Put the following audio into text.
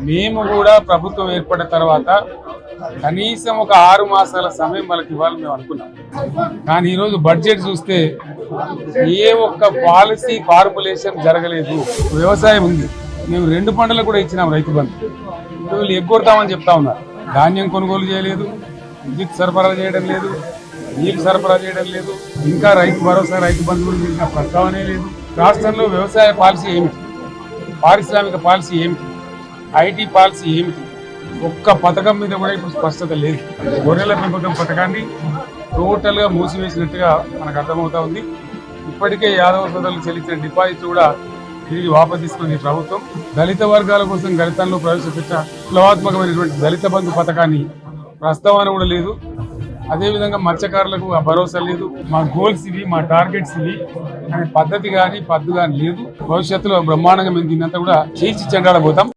మేము కూడా ప్రభుత్వం ఏర్పడిన తర్వాత కనీసం ఒక 6 మాసాల సమయం వాళ్ళకి ఇవ్వాలని మేము అనుకున్నాం. కానీ ఈరోజు బడ్జెట్ చూస్తే ఏ ఒక్క పాలసీ ఫార్ములేషన్ జరగలేదు. వ్యవసాయం ఉంది, మేము 2 పంటలు కూడా ఇచ్చినాం రైతు బంధు. వీళ్ళు ఎగ్గొడతామని చెప్తా ఉన్నారు. ధాన్యం కొనుగోలు చేయలేదు, విద్యుత్ సరఫరా చేయడం లేదు, నీళ్లు సరఫరా చేయడం లేదు, ఇంకా రైతు భరోసా రైతు బంధు గురించి ఇంకా ప్రస్తావనే లేదు. రాష్ట్రంలో వ్యవసాయ పాలసీ ఏమిటి, పారిశ్రామిక పాలసీ ఏమిటి, ఐటీ పాలసీ ఏమిటి, ఒక్క పథకం మీద కూడా ఇప్పుడు స్పష్టత లేదు. గొర్రెల పెంపకం పథకాన్ని టోటల్ గా మూసివేసినట్టుగా మనకు అర్థమవుతా ఉంది. ఇప్పటికే యాదవ సోదరులు చెల్లించిన డిపాజిట్ కూడా తిరిగి వాపసు తీసుకుని ప్రభుత్వం దళిత వర్గాల కోసం దళితంలో ప్రవేశపెట్టిన విప్లవాత్మకమైనటువంటి దళిత బంధు పథకాన్ని ప్రస్తావన కూడా లేదు. అదేవిధంగా మత్స్యకారులకు ఆ భరోసా లేదు. మా గోల్స్ ఇవి, మా టార్గెట్స్ ఇవి అనే పద్ధతి కానీ పద్దు కానీ లేదు. భవిష్యత్తులో బ్రహ్మాండంగా మేము దీన్నంతా కూడా చీల్చి చెండాడబోతాం.